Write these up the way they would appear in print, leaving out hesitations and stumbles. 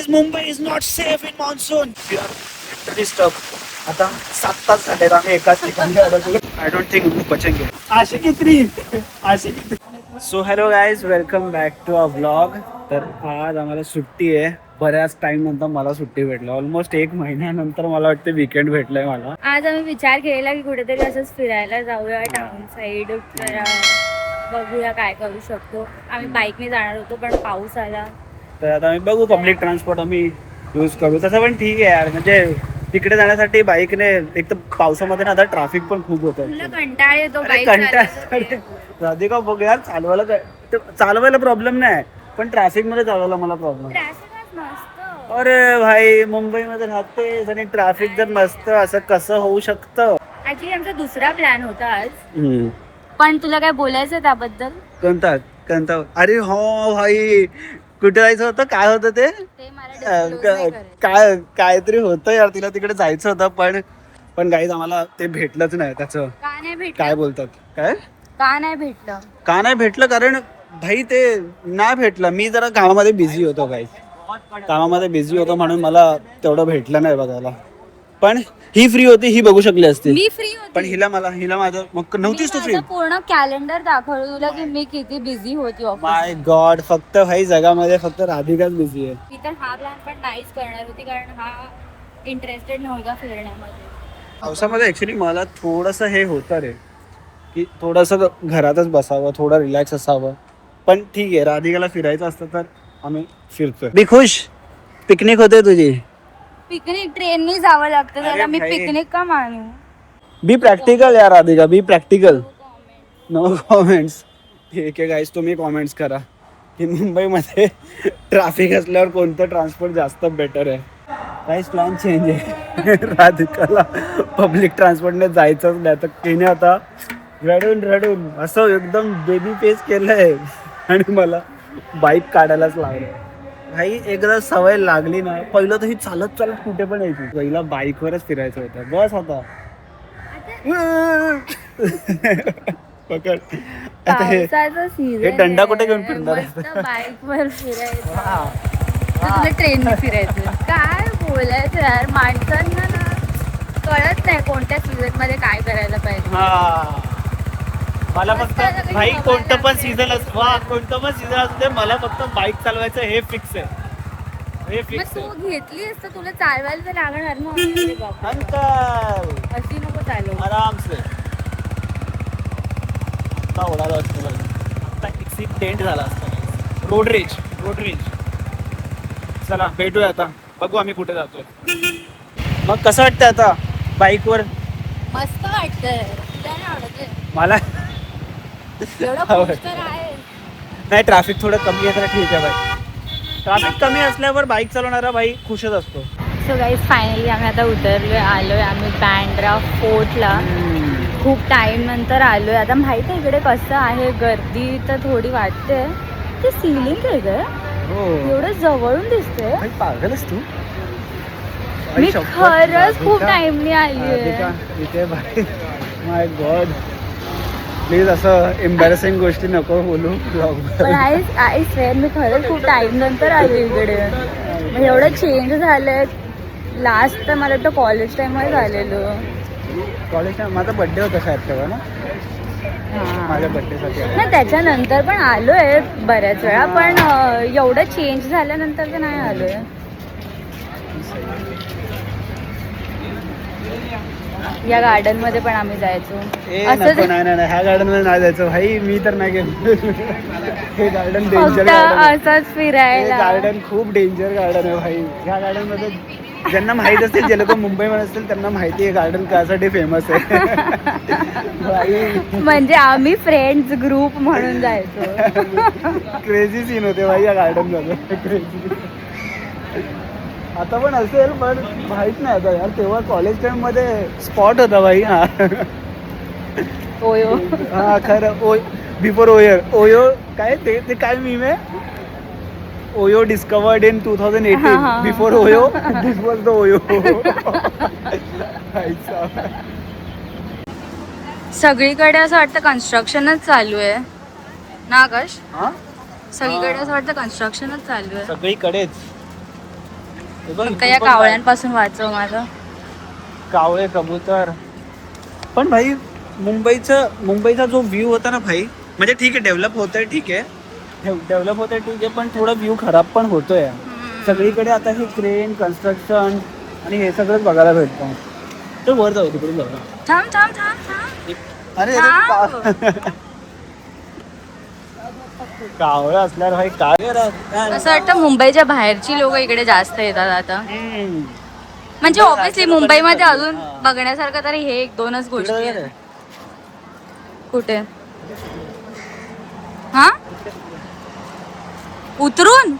Guys, Mumbai is not safe in monsoon. We are literally stuck. आता 7 तास झाले आम्ही एकाच ठिकाणी अडकलो. आय डोंट थिंक वी बचेंगे. Aashiqui. So hello guys, welcome back to a vlog. तर आज आम्हाला सुट्टी आहे. बऱ्याच टाइम नंतर मला सुट्टी भेटली. ऑलमोस्ट 1 महिन्यानंतर मला वाटतं वीकेंड भेटलंय मला. आज आम्ही विचार केला की कुठेतरी असंच फिरायला जाऊया टाउन साइड. बघूया काय करू शकतो. आम्ही बाईकने जाणार होतो पण पाऊस आला. तर आता आम्ही बघू, पब्लिक ट्रान्सपोर्ट आम्ही यूज करू. तसं पण ठीक आहे यार, म्हणजे तिकडे जाण्यासाठी बाईकने, एक तर पावसामध्ये ना आता ट्रॅफिक पण खूप होतं. तुला कंटाळ येतो बाईक राधिका बघ यार, चालवायला प्रॉब्लेम नाही, पण ट्रॅफिक मध्ये चालवायला मला प्रॉब्लेम. ट्रॅफिक मस्त. अरे भाई, मुंबईमध्ये राहतेस आणि ट्रॅफिक जर नसतं, असं कसं होऊ शकतं? ऍक्च्युली आमचा दुसरा प्लॅन होता आज. पण तुला काय बोलायचं त्याबद्दल? कोणता? अरे हो भाई, कुठे जायचं होतं? काय होतं ते? काहीतरी होतं यार, तिला तिकडे जायचं होतं, पण गाईज आम्हाला ते भेटलंच नाही. त्याचं का नाही भेटलं? काय बोलतात, काय का नाही भेटलं? का नाही भेटलं? कारण भाई ते नाही भेटलं. मी जरा कामामध्ये बिझी होतो म्हणून मला तेवढं भेटलं नाही बघायला. पण ही फ्री होती, ही बघू शकली असती. मी फ्री होती, पण हिला माझं मग नव्हतीच तू फ्री. पूर्ण कॅलेंडर दाखवलं तुला की मी किती बिझी होती ऑफिस. माय गॉड, फक्त भाई जगामध्ये फक्त राधिकाच बिझी आहे. मी तर हा प्लॅन पण नाहीच करणार होती, कारण हा इंटरेस्टेड नव्हता फिरण्यामध्ये. पावसामध्ये ऍक्च्युली मला थोडंसं हे होतं रे, की थोडंसं घरातच बसावं, थोडं रिलॅक्स असावं. पण ठीक आहे, राधिकाला फिरायचं असतं तर आम्ही फिरतोय. बी खुश, पिकनिक होते तुझी. पिकनिक ट्रेननी जावं लागतं त्याला, मी भाई. पिकनिक का मानू? बी प्रॅक्टिकल यार Radhika, be practical. No comments. ठीक आहे गाईज, तुम्ही कॉमेंट्स करा की मुंबईमध्ये ट्रॅफिक असल्यावर कोणतं ट्रान्सपोर्ट जास्त बेटर आहे. काहीच प्लॅन चेंज आहे. राधिकाला पब्लिक ट्रान्सपोर्टने जायचंच नाही, तर तिने आता रडून असं एकदम बेबी फेस केलंय आणि मला बाईक काढायलाच लागलं. भाई एकदा सवय लागली ना, पहिलं तर ही चालत कुठे पण यायची. पहिला बाईकवरच फिरायचं होतं. बस आता पकड. आता हे दंडा कुठे घेऊन फिरणार? बाईक वर फिरायचं, तुला ट्रेनने फिरायचं. काय बोलायचं यार, माणसांना ना कळत नाही कोणत्या सीझन मध्ये काय करायला पाहिजे. मला फक्त भाई कोणतं पण सीझन असू दे, मला फक्त बाईक चालवायचं हे फिक्स आहे. तू घेतली असतं, तुला चालवायला तर लागणार ना. अंकल अशी नको चालव. आराम से. आता ओढायला असतं, आता ऍक्सिडेंट झाला असता. Road rage. चला भेटूया आता, बघू आम्ही कुठे जातोय. मग कसं वाटतं आता बाईकवर? मस्त वाटतंय. तुला नाही आवडत? मला एवढं खुश तर आहे. नाही, ट्रॅफिक थोडं कमी आहे तर ठीक आहे भाई. ट्रॅफिक कमी असल्यावर बाईक चालवणारा भाई खुशच असतो. सो गाईज, फायनली आम्ही आता आलोय आम्ही बँड्रा फोर्टला. खूप टाइम नंतर आलोय. आता माहित आहे इकडे कसं आहे, गर्दी तर थोडी वाटते. ते सिलिंग आहे ग, एवढं जवळून दिसतंय. पागलच तू. मी खरंच खूप टाइमनी आली. माय गॉड, प्लीज असं एम्बॅरेसिंग गोष्टी नको बोलू ब्लॉग. आय स्वेअर, मी खरंच खूप टाइम नंतर आली इकडे. एवढं चेंज झालंय. लास्ट तर मला वाटतं कॉलेज टाइममध्ये झालेलो. कॉलेज टाइम माझा बर्थडे होता शायद तेव्हा ना. माझ्या बर्थडेसाठी नाही, त्याच्यानंतर पण आलोय बऱ्याच वेळा, पण एवढं चेंज झाल्यानंतर तर नाही आलोय. या गार्डन मध्ये पण आम्ही जायचो. नाही, ह्या गार्डन मध्ये नाही जायचं भाई, मी तर नाही गेलो. हे गार्डन डेंजर असंच फिरायला. गार्डन खूप डेंजर गार्डन आहे भाई. ह्या गार्डन मध्ये ज्यांना माहित असतील, जे लोक मुंबईमध्ये असतील त्यांना माहिती आहे गार्डन त्यासाठी फेमस आहे. म्हणजे आम्ही फ्रेंड्स ग्रुप म्हणून जायचो. क्रेझी सीन होते भाई या गार्डन मध्ये. क्रेझी. आता पण असेल, पण माहित नाही आता यार. तेव्हा कॉलेज टाइम मध्ये स्पॉट होता भाई. ओयो. हा खरं. बिफोर ओयो काय ते काय मीम आहे? OYO discovered in 2018. Before OYO this was the OYO. सगळीकडे असं वाटतं कन्स्ट्रक्शनच चालू आहे ना आकाश? सगळीकडे असं वाटतं कन्स्ट्रक्शनच चालू आहे. सगळीकडेच. फक्त या कावळ्यांपासून वाचव माझं. कावळे कबूतर. पण भाई मुंबईचा जो व्ह्यू होता ना भाई, म्हणजे ठीक आहे डेव्हलप होतंय, ठीक आहे डेव्हलप होतंय ठीक आहे, पण थोडा व्ह्यू खराब पण होतोय. सगळीकडे आता हे क्रेन कन्स्ट्रक्शन आणि हे सगळंच बघायला भेटतं. तर वर जाऊ तिकडून जाऊ. थांब थांब थांब थांब. अरे कावळे असल्यावर भाई काय असं वाटतं मुंबईच्या बाहेरची लोक इकडे जास्त येतात आता. म्हणजे ऑब्विसली मुंबईमध्ये अजून बघण्यासारखं तरी हे 1-2च गोष्टी आहेत. कुठे? हा उतरून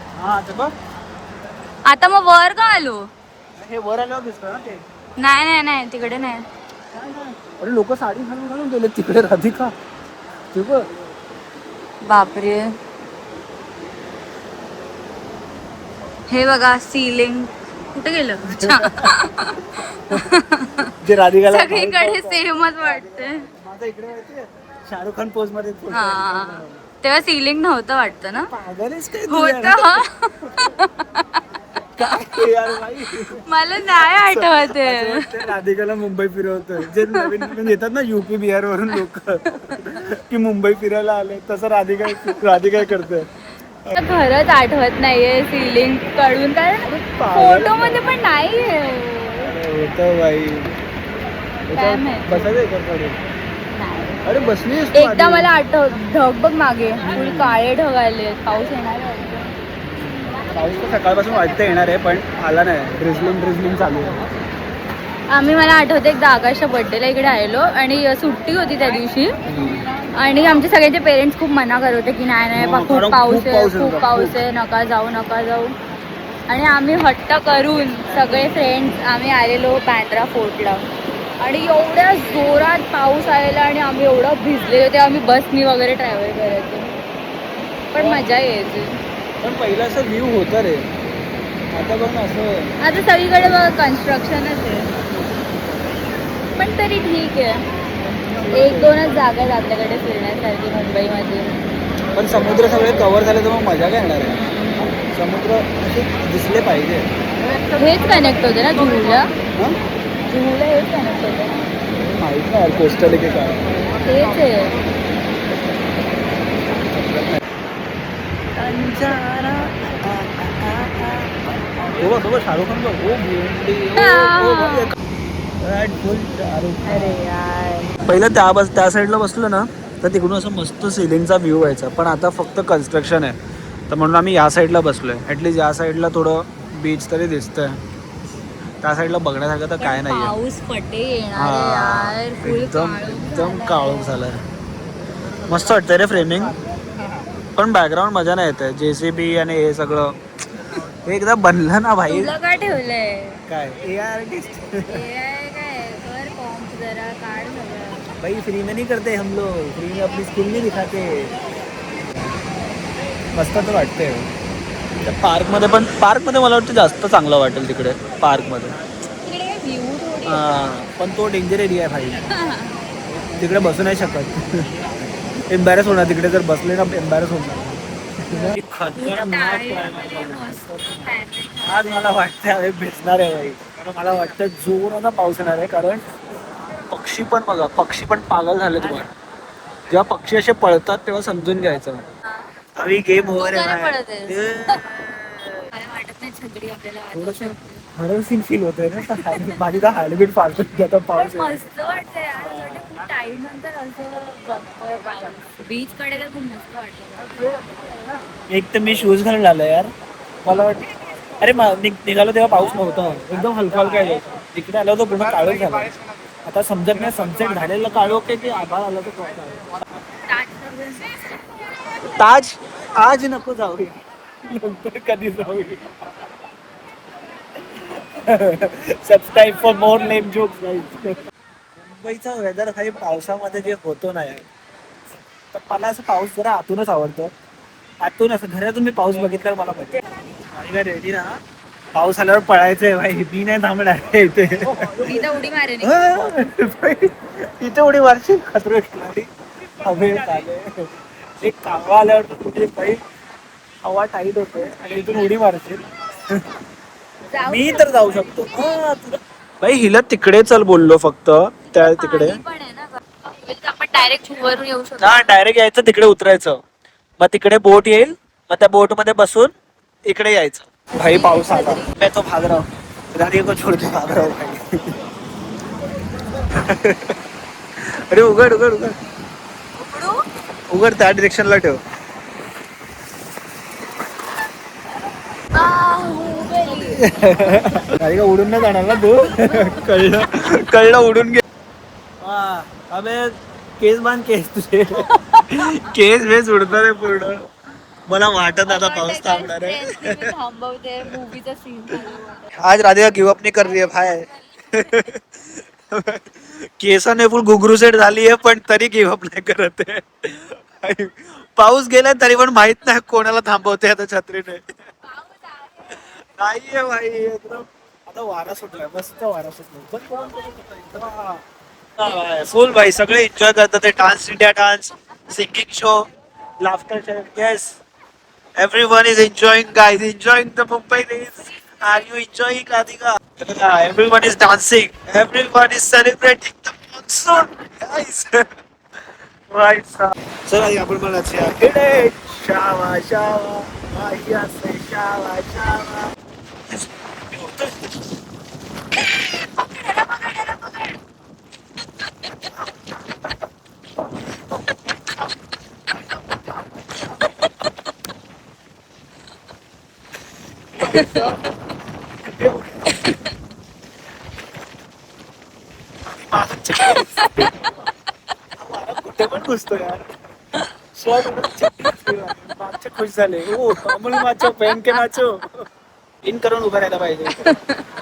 आता मग वर का आलो? हे वर आल्यावर दिसतं ना ते. नाही नाही नाही तिकडे नाही. अरे लोक साडी घालून घालून गेले तिकडे. राधिका तू बघ. बापरे. हे बघा सीलिंग कुठे गेलं? जे राधिकाला सगळीकडे सेमच वाटते. माझा इकडे माहितीये शाहरुख खान पोज मध्ये हा तेव्हा सीलिंग नव्हतं वाटतं ना? पागलच काय होतं. मला नाही आठवत. राधिकाला मुंबई फिरवतोय. जे नवीन नवीन येतात ना UP बिहार वरून लोक की मुंबई फिरायला आले, तसं राधिका करतोय. खरंच आठवत नाहीये सीलिंग कडून, काय फोटो मध्ये पण नाहीये. होतं बाई. काय माहिती. बसायचं अरे बसली एकदा मला आठव ढग बघ मागे फुल काळे ढग आले. पाऊस येणार आहे. पाऊस तर सकाळपासून वाटतं येणार आहे पण आला नाही. ड्रिझलिंग चालू आहे. मला आठवतं एकदा आकाशच्या बर्थडेला इकडे आलेलो आणि सुट्टी होती त्या दिवशी आणि आमचे सगळ्यांचे पेरेंट्स खूप मना करत होते की नाही खूप पाऊस आहे नका जाऊ. आणि आम्ही हट्ट करून सगळे फ्रेंड्स आम्ही आलेलो बँड्रा फोर्टला आणि एवढ्या जोरात पाऊस आलेला आणि आम्ही एवढं भिजलेलो ते आम्ही बसनी वगैरे ट्रॅव्हल करायचो. पण मजा यायची. पण पहिला असं व्ह्यू होतं रे. आता बघ असं आता सगळीकडे बघ कन्स्ट्रक्शनच आहे. पण तरी ठीक आहे. 1-2च जागा आहेत आपल्याकडे फिरण्यासारखी मुंबईमध्ये. पण समुद्र सगळे कव्हर झाले तर मग मजा काय येणार आहे. समुद्र असे दिसले पाहिजे. हेच कनेक्ट होते ना जुहूला. जुहूला हेच कनेक्ट होते. माहित नाही कोस्टल की काय. तेच आहे. शाहरुख खान पहिलं त्या साईडला बसलो ना तर तिकडून असं मस्त सिलिंगचा व्ह्यू व्हायचा. पण आता फक्त कन्स्ट्रक्शन आहे तर म्हणून आम्ही या साईडला बसलोय. ऍटलीस्ट या साईडला थोडं बीच तरी दिसतंय. त्या साईडला बघण्यासारखं तर काय नाहीये. पाऊस पटे येणार एकदम काळोख झालाय. मस्त वाटतंय रे फ्रेमिंग. पण बॅकग्राऊंड मजा नाही येते. JCB आणि हे सगळं हे एकदा बनलं ना भाई. तुला काय ठेवलंय काय AI आर्टिस्ट कर कॉम्प जरा काढ सगळं. भाई फ्री में नहीं करते हम लोग. फ्री में अपनी स्किल नहीं दिखाते. मस्त तर वाटतंय. त्या पार्कमध्ये मला वाटतं जास्त चांगलं वाटेल तिकडे पार्कमध्ये. पण तो डेंजर एरिया आहे भाई. तिकडे बसू नाही शकत. एम्बॅरेस होणार तिकडे जर बसले ना. एम्बॅरेस होणार. आज मला वाटतं भेटणार आहे भाई. मला वाटतं जोराचा पाऊस येणार आहे. कारण पक्षी पण पागल झाले तुम्हाला. जेव्हा पक्षी असे पळतात तेव्हा समजून घ्यायचं अभी गेम ओव्हर आहे. हरर सीन फील होतोय ना. माझी तर हार्टबीट फास्ट होते पाऊस. मस्त वाटतंय यार. खूप टाइम नंतर असं बीच कडे तर खूप मस्त वाटतं. एक तर मी शूज घालून आलो यार. मला वाटतं अरे निघालो तेव्हा पाऊस नव्हता. एकदम हलका आहे. तिकडे आलो तर पूर्ण काळोख झाला. आता समजत नाही सनसेट झालेलं काळोख आहे की आभाळ आलं तर. ताज आज नको जाऊ. नंतर कधी जाऊया. Subscribe for more lame jokes guys. मुंबईचा वेदर काही पावसामध्ये जे होतो ना यार, तर मला असं पाऊस जरा आतूनच आवडतो. आतून असं घरातून मी पाऊस बघितल्यावर मला माहिती रेडी ना. पाऊस आल्यावर पळायचंय भाई. मी नाही थांबणार इथे. उडी मारेन. इथे उडी मारशील खतरो खिलाडी. हवे चाले एक कावळा आल्यावर कुठे काही हवा टाईट होते आणि इथून उडी मारशील. मी तर जाऊ शकतो. भाई हिला तिकडे चल बोललो फक्त, त्या तिकडे. पण आहे ना आपण डायरेक्ट वरून येऊ शकतो. हा डायरेक्ट यायचं, तिकडे उतरायचं, मग तिकडे बोट येईल, मग त्या बोट मध्ये बसून इकडे यायचं. भाई पाऊस आला, मैं तो भाग रहा हूँ, रानी को छोड़ के भाग रहा हूँ भाई. अरे उघड उघड उघड उघड, त्या डिरेक्शनला ठेव. काही का उडून नाही जाणार ना तू. कळलं कळलं, उडून गे. अबे केस बांध, केस तुझे केस वेस उडणार आहे पूर्ण. मला वाटत आता पाऊस थांबणार आहे. थांबवते मूवीचा सीन. आज राधिका गिवअप नाही कर रही है भाई. केसाने फुल घुगरू सेट झाली आहे, पण तरी गिवअप नाही करत आहे. पाऊस गेला तरी पण माहित नाही कोणाला थांबवते आता छत्रीने. नाहीये भाई एकदम. आता वारा सुटलाय, मस्त वारा सुटलाय. फुल भाई सगळे एन्जॉय करतात ते. Dance India dance, singing show, laughter show. Yes, everyone is enjoying, guys, enjoying the Mumbai race. Are you enjoying, Radhika? Everyone is dancing, everyone is celebrating the monsoon, guys. Right, चला आपण म्हणायचं इकडे शावा शावा, माझ्या से शावा शावा. कुठे पण घुसतो यार. मागचे खुश झाले. ओ अमोल नाचो, पहन के नाचो. इन करून उभं राहायला पाहिजे.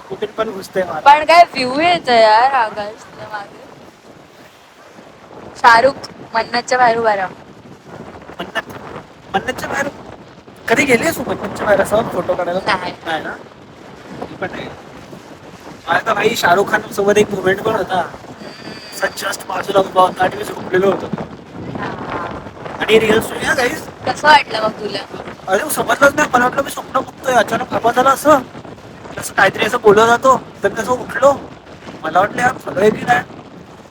कुठे पण घुसतोय. पण काय व्ह्यू येतो यार आकाशच्या मागे. शाहरुख मन्नतच्या बाहेर उभा राहा. मन्नतच्या बाहेर कधी गेली तू? मन्नतच्या बाहेर असं फोटो काढायला नाही. नाही ना, पण नाही. आता भाई शाहरुख खान सोबत एक मुवमेंट पण होता. जस्ट बाजूला उभा होता आणि मी झोपलेलो होतो. आणि रिअल स्टोरी आहे गाईस. कसं वाटलं मग तुला? अरे समजलंच नाही, मला वाटलं मी स्वप्न बघतोय. अचानक आवाज आला असं, तसं काहीतरी असं बोलला जातो, तर कसं उठलो. मला वाटलं यार सगळे की नाही.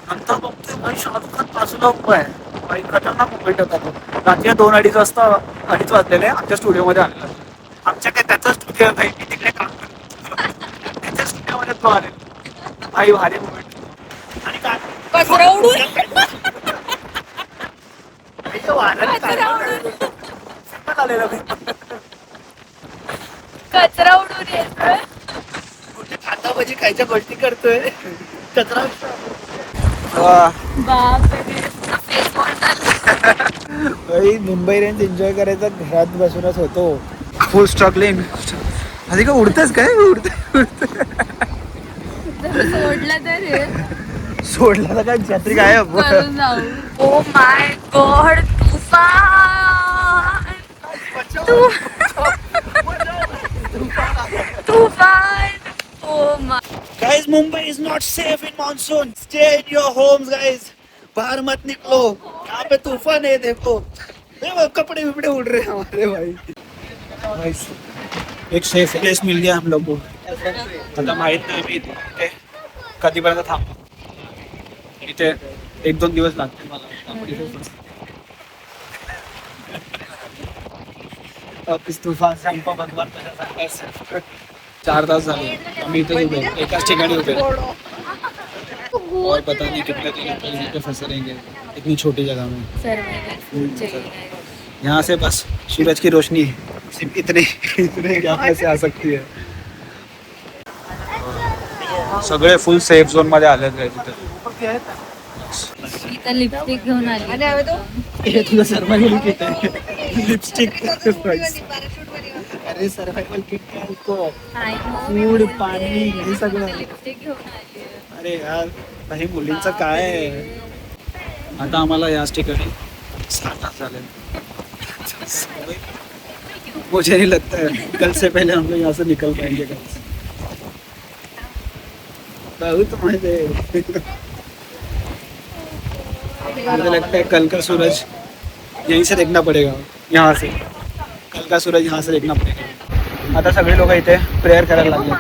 नंतर बघतोय भाई शाहरुख खान बाजूला उभा आहे. भाई खतरनाक मुवमेंट होता तो. रात्री 2-2:30 वाजता, 2:30 वाजलेले आमच्या स्टुडिओमध्ये आलेला. आमच्या काय त्याचा स्टुडिओ भाई, मी तिकडे काम करतो. त्याच्या स्टुडिओमध्ये तो आले भाई. भारी मुवमेंट. आणि काय कचरा उडून कचरा उडून येतोय. कुठे खाता भजी खायच्या गोष्टी करतोय. कचरा. मुंबई रेंज एन्जॉय करायचा घरात बसूनच होतो. फुल स्ट्रगलिंग. आधी का उडतेस काय? सोडलं तर सोडला तर काय छत्री काय. ओ माय गॉड, तूफान. Oh my Guys, Mumbai is not safe in monsoon. Stay in your homes, guys. बाहर मत निकलो. यहाँ पे तूफान है, देखो. देखो कपड़े विपड़े उड़ रहे हैं हमारे भाई. एक सेफ प्लेस मिल गया हम लोग को. आता माहित नाही मी इथे कधीपर्यंत थांबतो. इथे 1-2 दिवस लागतील मला. ऑफिस तूफान संप भगवान 4 तास झाले आम्ही इथे उभे, एकाच ठिकाणी उभे. और पता नहीं कितने दिन पे फंसे रहेंगे इतनी छोटी जगह में. यहाँ से बस सूरज की रोशनी सिर्फ इतने यहाँ से आ सकती है. सगळे फुल सेफ झोन मध्ये आले तिथे. इथं लिपस्टिक घेऊन आली. हे तुझं सर्वायवल किट आहे. लिपस्टिक. अरे सर्वायवल किट काय, फूड पाणी हे सगळं. लिपस्टिक घेऊन आली. अरे यार काही मुलींचं काय आहे. आता आम्हाला याच ठिकाणी 7 तास झाले. मुझे नहीं लगता है कल से पहले हम लोग यहाँ से निकल पाएंगे. बहुत मजे. मुझे लगता है कल का सूरज यहीं से देखना पड़ेगा. यहाँ से कल का सूरज यहाँ से देखना पड़ेगा. आता सगळे लोक इथे प्रेयर करायला लागले.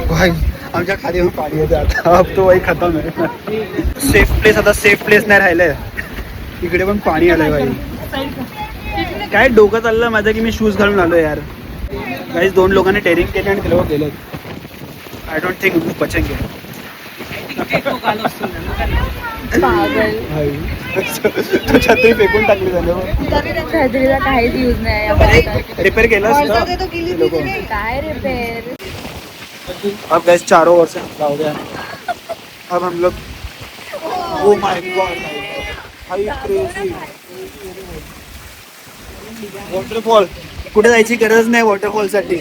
भाई आमच्या खाली येऊन पाणी येते आता. अब तो वही खतम आहे. सेफ प्लेस आता सेफ प्लेस नाही राहिलंय. इकडे पण पाणी आलंय भाई. काय डोकं चाललं माझं की मी शूज घालून आलो यार. काही 2 लोकांनी टेरिंग केली आणि ते लोक गेले. आय डोंट थिंक बचेंगे. तू छत्री फेकून टाकली त्याने. छत्रीला काहीच यूज नाही. रिपेयर केलं काय रिपेअर. अब गैस चारों ओर से हो गया. अब हम लोग ओ माय गॉड भाई क्रेजी वॉटरफॉल. कुठे जायची गरज नाही वॉटरफॉल साठी.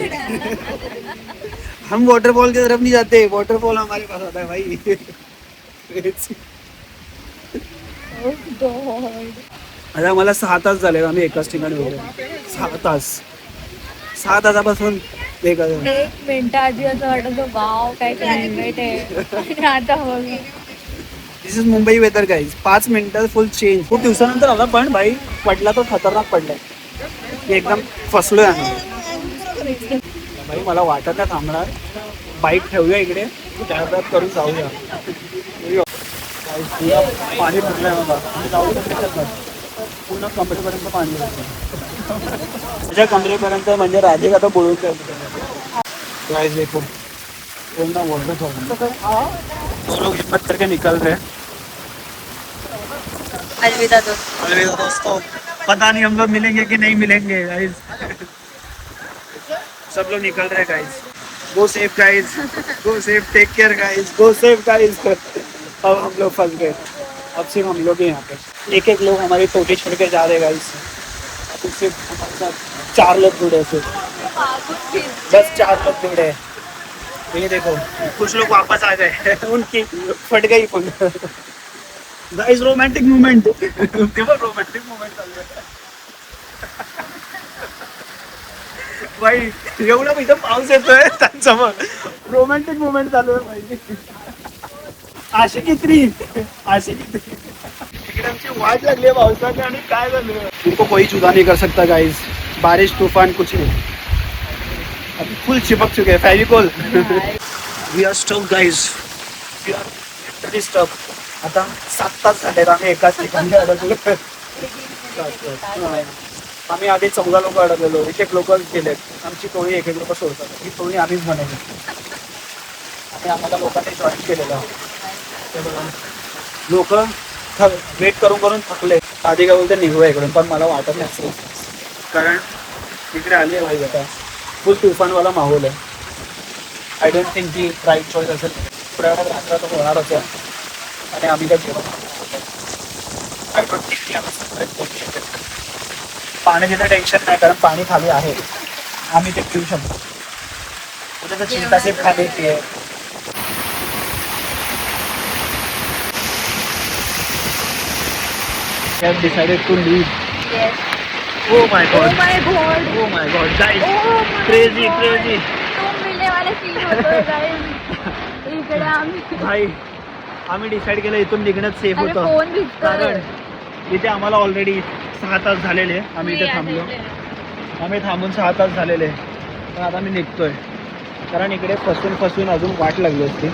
हम वॉटरफॉल की तरफ नहीं जाते. वॉटरफॉल हमारे पास आता है भाई. आता मला 6 तास झाले आम्ही एकाच ठिकाणी होतो. 6 तास. 6 तासापासून एक मिनिट आधी असं वाटत वाव काय क्लायमेट आहे. आता बघ दिस इज मुंबई वेदर गाईज. 5 मिनिटात फुल चेंज. खूप दिवसानंतर आला पण भाई पडला तो खतरनाक पडलाय. एकदम फसलोय आम्ही. भाई मला वाटत नाही थांबणार. बाईक ठेवूया इकडे त्यात करून जाऊया. पाणी भरलंय मला. जाऊ पूर्ण कमरेपर्यंत पाणी त्याच्या कमरेपर्यंत म्हणजे राजे आता बोलून गाइस देखो पूर्ण वॉटरफॉल. लोग हिम्मत करके निकल रहे. अलविदा दोस्तों. पता नहीं हम लोग मिलेंगे कि नहीं मिलेंगे गाइस. सब लोग निकल रहे guys. Go safe guys. Go safe. Take care guys. Go safe guys. अब हम लोग फंस गए. अब सिर्फ हम लोग ही यहाँ पे. एक लोग हमारी टोटी छोड़ के जा रहे गाइस. अब सिर्फ हमारे साथ 4 लोग जुड़े सिर्फ. बस 4 लोग जुड़े. ये देखो कुछ लोग वापस आ गए. उनकी फट गई फोन. Guys romantic moment. केवळ रोमांटिक मोमेंट चालू आहे भाई. एवढं इथं पाऊस येतोय त्यांचं मग रोमॅन्टिक मोमेंट चालू आहे भाई. आशिकी 3. इकडे आमची वाट लागली आहे पावसाची आणि काय झालं. इनको कोई जुदा नहीं कर सकता गाइस. बारिश तूफान कुछ नहीं. अभी फुल चिपक चुके हैं Fevicol. We are stuck guys. We are literally stuck. आता 7 तास झाले आम्ही एकाच ठिकाणी अडकलो. आम्ही आधी 14 लोक अडकलेलो. एक लोक गेलेत. आमची टोळी एक लोक सोडतात. ही टोळी आम्हीच बनवली आणि आम्हाला लोकांनी जॉईन केलेलं. लोक वेट करून करून थकले. आधी काय बोलते निघूया इकडून पण मला वाटत नाही असेल कारण इकडे आली आहे भाई. आता फुल तुफानवाला माहोल आहे. आय डोंट थिंक की राईट चॉईस असेल. थोड्या वेळात रात्र तर होणारच आहे आणि आम्ही काय जेवण आय डोंट थिंक की आम्ही पाण्याचं टेन्शन नाही कारण पाणी खाली आहे. आम्ही ते पिऊ शकतो. उद्या तर चिंता सेफ खाली आहे. have decided to leave. Yes. Oh my god. Oh my god. Oh my god. Guys, Oh my crazy, god. crazy. तुम मिलने वाले सीन होतोय guys. इकडे आम्ही भाई आम्ही डिसाईड केलं इथून निघणं सेफ अरे होतं फोन भिजतोय. कारण इथे आम्हाला ऑलरेडी 6 तास झालेले. आम्ही इथे थांबलो. आम्ही थांबून 6 तास झालेले. पण आता मी निघतोय कारण इकडे फसून अजून वाट लागली असती.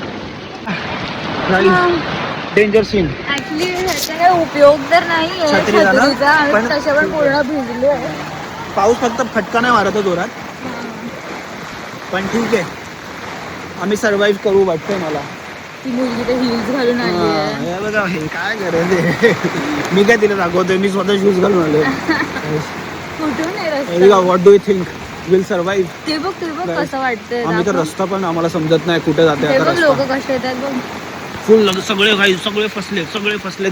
Danger scene. ऍक्च्युली ह्याचा काही उपयोग तर नाही आहे छत्रीचा ना? छत्रीचा. पण- आम्ही तशा पण पूर्ण भिजलो आहे. पाऊस फक्त फटका नाही मारत जोरात पण ठीक आहे. आम्ही सर्वाइव्ह करू वाटतंय मला. ती मुलगी तर हिल्स घालून आली आहे. हे बघा हे काय गरज आहे. मी काय तिला दाखवतोय. मी स्वतः शूज घालून आलो. कुठून आहे रस्ता? What do you think will survive. ते बघ कसं वाटतंय. आम्ही तर दाखव. रस्ता पण आम्हाला समजत नाही कुठे जाते ते आता बघ लोक रस्ता. कसे येतात बघ. फुल सगळे फसले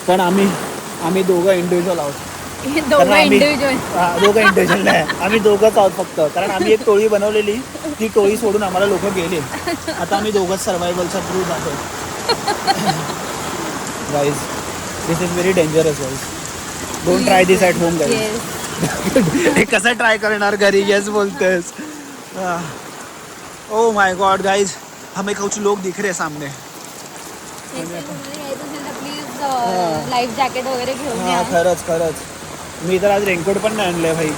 पण आम्ही दोघं इंडिव्हिज्युअल आहोत. हे दोघं इंडिव्हिज्युअल. दोघं इंडिव्हिज्युअल नाही. आम्ही दोघंच आहोत फक्त कारण आम्ही एक टोळी बनवलेली. ती टोळी सोडून आम्हाला लोक गेले. आता आम्ही दोघंच सर्वायवलचा थ्रू जातो. Guys this is very dangerous guys. Don't try this at home guys. हे कसं ट्राय करणार घरी. येस बोलतेस. ओ माय गॉड गाईज हमें कुछ लोग दिख रहे सामने. प्लीज लाईफ जॅकेट वगैरे घेऊन या. खरंच मी तर आज रेनकोट पण नाही आणलंय भाई.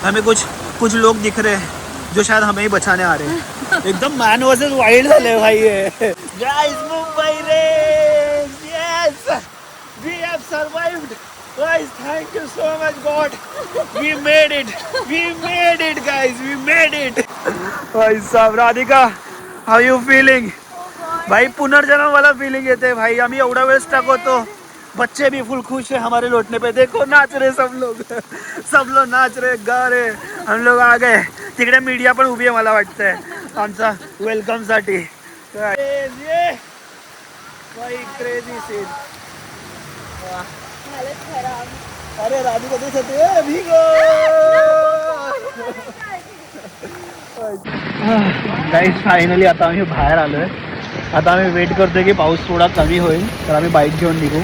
हमें कुछ कुछ लोग दिख रहे हैं जो शायद हमें ही बचाने आ रहे हैं. एकदम मॅन वर्सेस वाईल्ड झाले भाई हे. Guys Mumbai race, yes we have survived. Guys, thank you so much, God. We made it, guys. We made it. भाई साहब, राधिका, how you feeling? भाई पुनर्जन्म वाला फीलिंग येते भाई. आम्ही एवढा वेळ स्टक होतो. बच्चे भी फुल खुश है हमारे लौटने पे. देखो नाच रहे सब लोग नाच रहे, गा रहे. हम लोग आ गए. तिकडे मीडिया पण उभी आहे मला वाटतंय आमचा वेलकम साठी. भाई क्रेझी सीन. अरे राधिका दिसते भीगो. गाईस फायनली आता आम्ही बाहेर आलोय. आता आम्ही वेट करतोय की पाऊस थोडा कमी होईल तर आम्ही बाईक घेऊन निघू.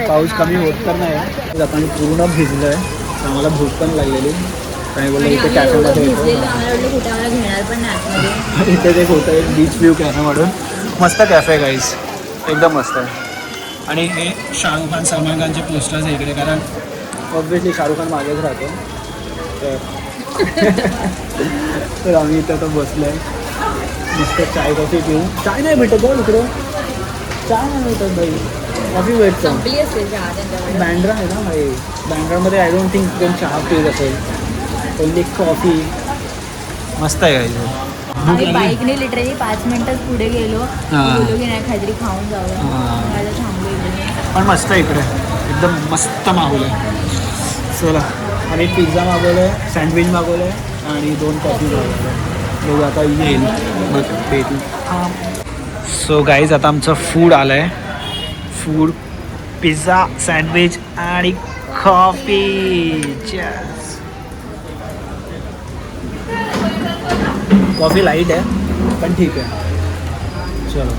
पाऊस कमी होत तर नाही. आता आम्ही पूर्ण भिजलोय. आम्हाला भूक पण लागलेली. आणि बोललो इथे कॅफेमध्ये इथे ते होतं एक बीच व्ह्यू कॅफे म्हणून. मस्त कॅफे गाईस, एकदम मस्त आहे. आणि हे शाहरुख खान सलमान खानचे पोस्टर्स आहे इकडे, कारण ऑब्व्हियसली शाहरुख खान मागेच राहतो. तर आम्ही इथं आता बसलो आहे. मस्त चाय कॉफी पिऊ. चाय नाही भेटत बघ इकडे. चाय नाही भेटत भाई. कॉफी भेटतो. बँड्रा आहे ना भाई. बँड्रामध्ये आय डोंट थिंक कोण चहा पित असेल. Only coffee. मस्त आहे काय. बाईकने लिटरली 5 मिनिटच पुढे गेलो. बोललो की नाही काहीतरी खाऊन जावं. थांबलो इकडे. पण मस्त आहे इकडे. एकदम मस्त माहोल आहे. चला आम्ही पिझ्झा मागवलं आहे, सँडविच मागवलं आहे आणि 2 कॉफी मागवलं आहे. बघू आता येईल मग भेटू. सो गाईज आता आमचं फूड आलं आहे. फूड, पिझ्झा, सँडविच आणि कॉफी. कॉफी लाईट आहे पण ठीक आहे. चलो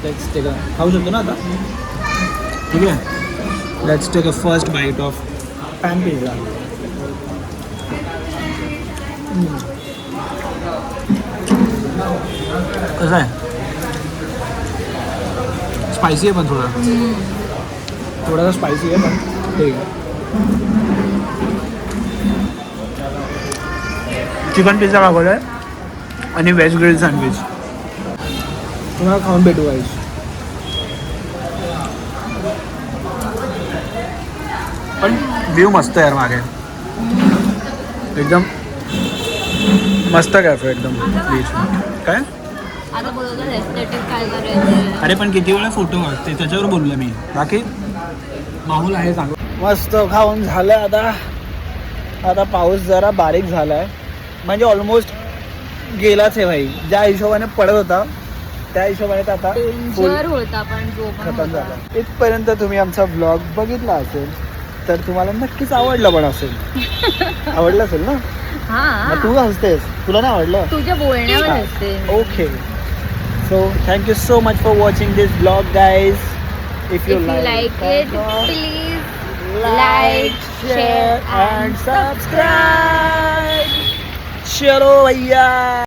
लेट्स टेक अ. खाऊ शकतो ना आता. ठीक आहे. Let's take a first bite of pan pizza. कसं आहे? स्पायसी आहे पण थोडासा स्पायसी आहे पण ठीक आहे. चिकन पिझ्झा मागवला आहे आणि व्हेज ग्रिल सँडविच. तुम्हाला खाऊन भेटू गाईस. पण व्ह्यू मस्त आहे यार मागे. एकदम मस्त कॅफे एकदम बीच. काय अरे पण किती वेळा फोटो काढते त्याच्यावर बोललो मी. बाकी माहोल आहे चांगला. मस्त खाऊन झालं. आता पाऊस जरा बारीक झाला आहे. म्हणजे ऑलमोस्ट गेलाच आहे भाई. ज्या हिशोबाने पडत होता त्या हिशोबाने आता होता पण खतम झाला. इथपर्यंत तुम्ही आमचा ब्लॉग बघितला असेल तर तुम्हाला नक्कीच आवडलं पण असेल. आवडलं असेल ना. हा तू हसतेस. तुला नाही आवडलं. तुझ्या बोलण्यावर असते. Okay. So thank you so much for watching this blog guys. If you like it, please like, share and subscribe. चलो भैया.